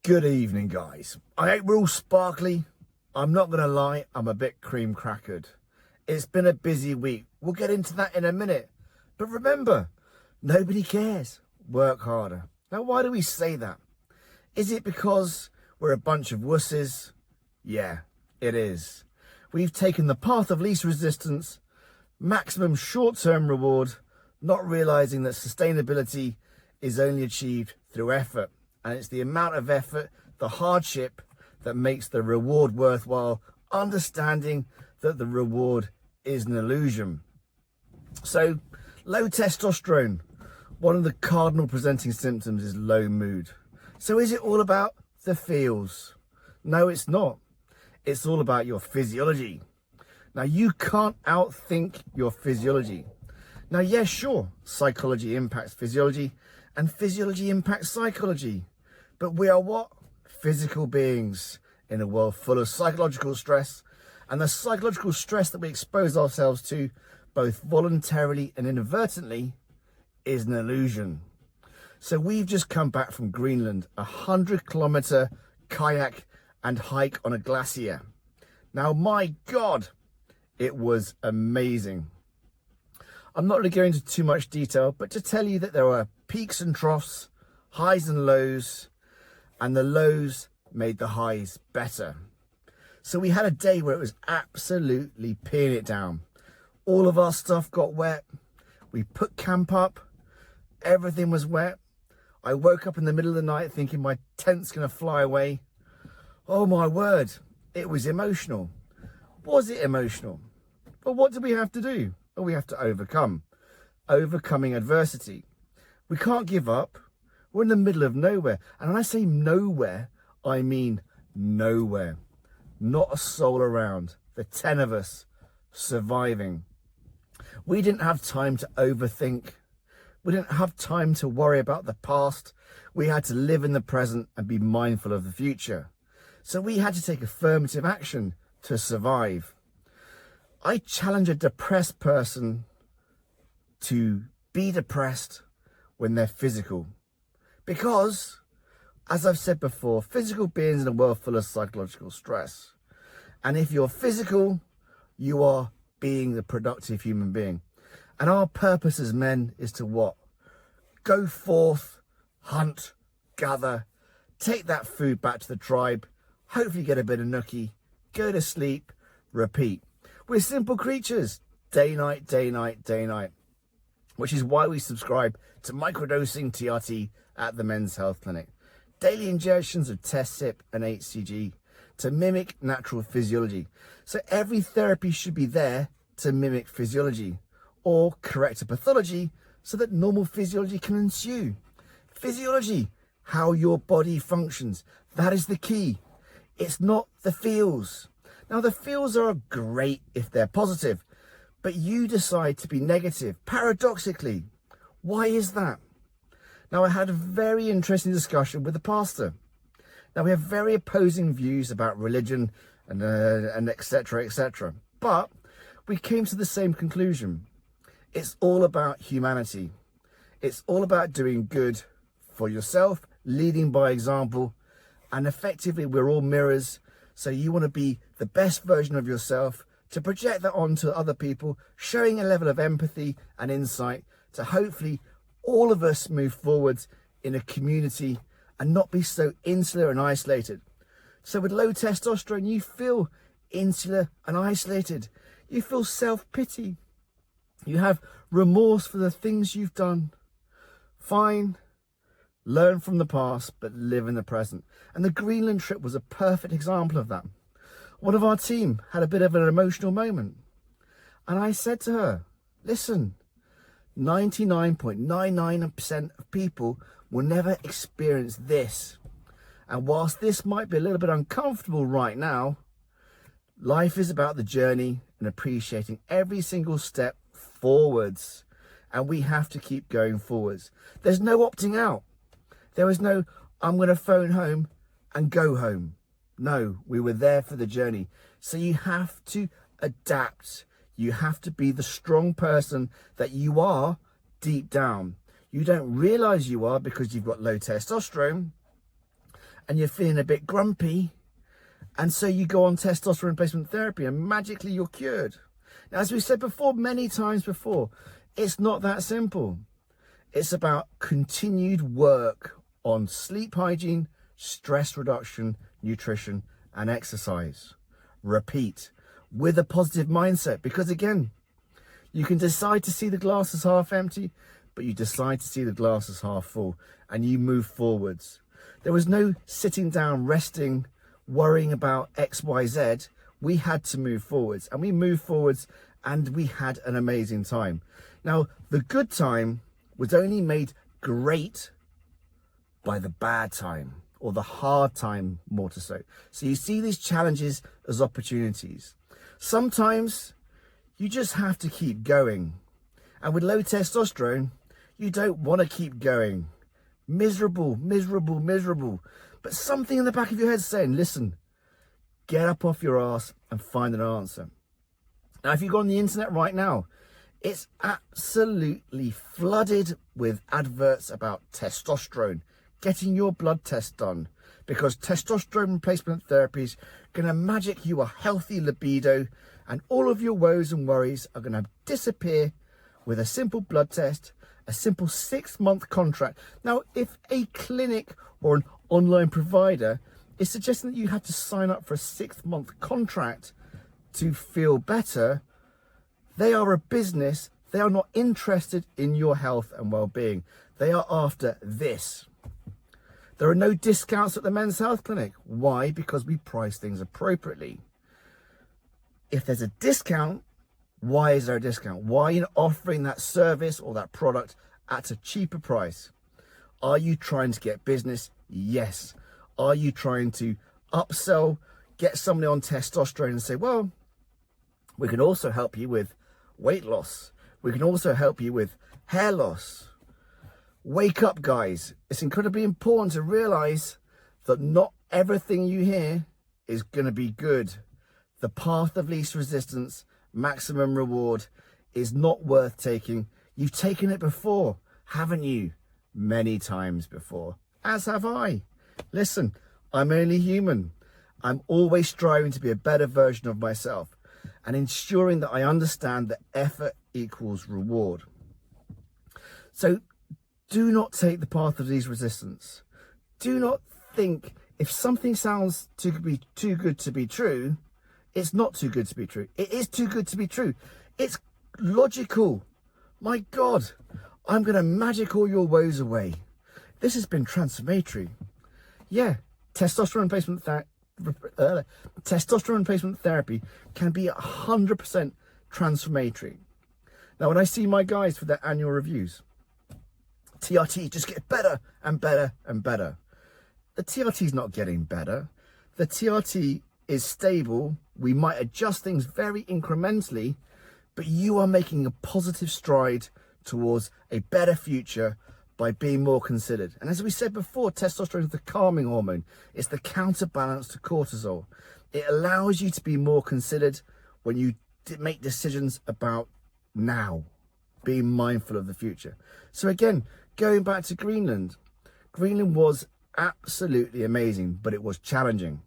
Good evening, guys. I hope we're all sparkly. I'm not going to lie, I'm a bit cream crackered. It's been a busy week. We'll get into that in a minute. But remember, nobody cares. Work harder. Now, why do we say that? Is it because we're a bunch of wusses? Yeah, it is. We've taken the path of least resistance, maximum short-term reward, not realizing that sustainability is only achieved through effort. And it's the amount of effort, the hardship, that makes the reward worthwhile, understanding that the reward is an illusion. So, low testosterone. One of the cardinal presenting symptoms is low mood. So is it all about the feels? No, it's not. It's all about your physiology. Now, you can't outthink your physiology. Now, yes, sure, psychology impacts physiology, and physiology impacts psychology. But we are what? Physical beings in a world full of psychological stress. And the psychological stress that we expose ourselves to, both voluntarily and inadvertently, is an illusion. So we've just come back from Greenland, a 100-kilometer kayak and hike on a glacier. Now, my God, it was amazing. I'm not going to go into too much detail, but to tell you that there were peaks and troughs, highs and lows, and the lows made the highs better. So we had a day where it was absolutely peeing it down. All of our stuff got wet. We put camp up. Everything was wet. I woke up in the middle of the night thinking my tent's going to fly away. Oh my word, it was emotional. Was it emotional? But what do we have to do? Well, we have to overcome. Overcoming adversity. We can't give up. We're in the middle of nowhere. And when I say nowhere, I mean nowhere. Not a soul around. The 10 of us surviving. We didn't have time to overthink. We didn't have time to worry about the past. We had to live in the present and be mindful of the future. So we had to take affirmative action to survive. I challenge a depressed person to be depressed when they're physical. Because, as I've said before, physical beings in a world full of psychological stress. And if you're physical, you are being the productive human being. And our purpose as men is to what? Go forth, hunt, gather, take that food back to the tribe, hopefully get a bit of nookie, go to sleep, repeat. We're simple creatures. Day, night, day, night, day, night. Which is why we subscribe to microdosing TRT at the Men's Health Clinic. Daily injections of TSIP and HCG to mimic natural physiology. So every therapy should be there to mimic physiology or correct a pathology so that normal physiology can ensue. Physiology, how your body functions. That is the key. It's not the feels. Now, the feels are great if they're positive, but you decide to be negative, paradoxically. Why is that? Now, I had a very interesting discussion with the pastor. Now, we have very opposing views about religion and etc., etc. But we came to the same conclusion. It's all about humanity. It's all about doing good for yourself, leading by example, and effectively we're all mirrors. So you want to be the best version of yourself, to project that onto other people, showing a level of empathy and insight to hopefully all of us move forwards in a community and not be so insular and isolated. So with low testosterone, you feel insular and isolated. You feel self-pity. You have remorse for the things you've done. Fine. Learn from the past, but live in the present. And the Greenland trip was a perfect example of that. One of our team had a bit of an emotional moment. And I said to her, listen, 99.99% of people will never experience this. And whilst this might be a little bit uncomfortable right now, life is about the journey and appreciating every single step forwards. And we have to keep going forwards. There's no opting out. There was no, I'm going to phone home and go home. No, we were there for the journey. So you have to adapt. You have to be the strong person that you are deep down. You don't realize you are because you've got low testosterone. and you're feeling a bit grumpy, and so you go on testosterone replacement therapy and magically you're cured. Now, as we said before, many times before, it's not that simple. It's about continued work on sleep hygiene, stress reduction, nutrition, and exercise. Repeat with a positive mindset, because again, you can decide to see the glass as half empty, but you decide to see the glass as half full, and you move forwards. There was no sitting down, resting, worrying about X, Y, Z. We had to move forwards, and we moved forwards, and we had an amazing time. Now, the good time was only made great by the bad time, or the hard time, more to say. So you see these challenges as opportunities. Sometimes you just have to keep going. And with low testosterone, you don't want to keep going. Miserable, miserable, miserable. But something in the back of your head saying, listen, get up off your ass and find an answer. Now, if you go on the internet right now, it's absolutely flooded with adverts about testosterone, getting your blood test done, because testosterone replacement therapies are going to magic you a healthy libido, and all of your woes and worries are going to disappear with a simple blood test, a simple 6-month contract. Now, if a clinic or an online provider is suggesting that you have to sign up for a 6-month contract to feel better, they are a business. They are not interested in your health and well-being. They are after this. There are no discounts at the Men's Health Clinic. Why? Because we price things appropriately. If there's a discount, why is there a discount? Why are you not offering that service or that product at a cheaper price? Are you trying to get business? Yes. Are you trying to upsell, get somebody on testosterone and say, well, we can also help you with weight loss. We can also help you with hair loss. Wake up, guys. It's incredibly important to realize that not everything you hear is going to be good. The path of least resistance, maximum reward, is not worth taking. You've taken it before, haven't you? Many times before, as have I. Listen, I'm only human. I'm always striving to be a better version of myself and ensuring that I understand that effort equals reward. So do not take the path of least resistance. Do not think if something sounds too good to be true, it's not too good to be true. It is too good to be true. It's logical. My God, I'm going to magic all your woes away. This has been transformatory. Yeah, testosterone replacement therapy can be 100% transformatory. Now, when I see my guys for their annual reviews, TRT just gets better and better and better. The TRT is not getting better. The TRT is stable. We might adjust things very incrementally, but you are making a positive stride towards a better future by being more considered. And as we said before, testosterone is the calming hormone. It's the counterbalance to cortisol. It allows you to be more considered when you make decisions about now, being mindful of the future. So again, going back to Greenland was absolutely amazing, but it was challenging.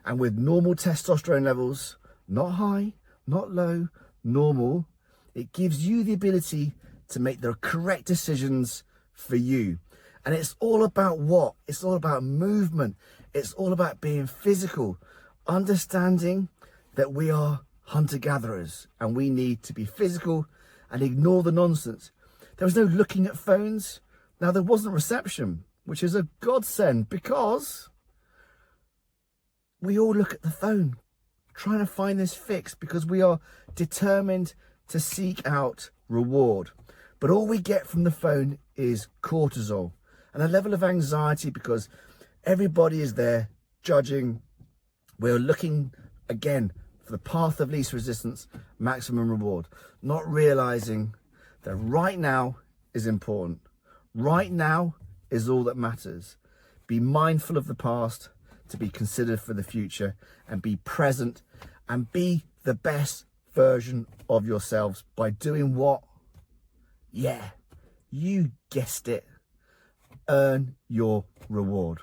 And with normal testosterone levels, not high, not low, normal, it gives you the ability to make the correct decisions for you. And it's all about what? It's all about movement. It's all about being physical, understanding that we are hunter-gatherers and we need to be physical and ignore the nonsense. There was no looking at phones. Now, there wasn't reception, which is a godsend, because we all look at the phone trying to find this fix because we are determined to seek out reward. But all we get from the phone is cortisol and a level of anxiety because everybody is there judging. We're looking, again, for the path of least resistance, maximum reward, not realizing that right now is important. Right now is all that matters. Be mindful of the past to be considered for the future, and be present and be the best version of yourselves by doing what? Yeah, you guessed it. Earn your reward.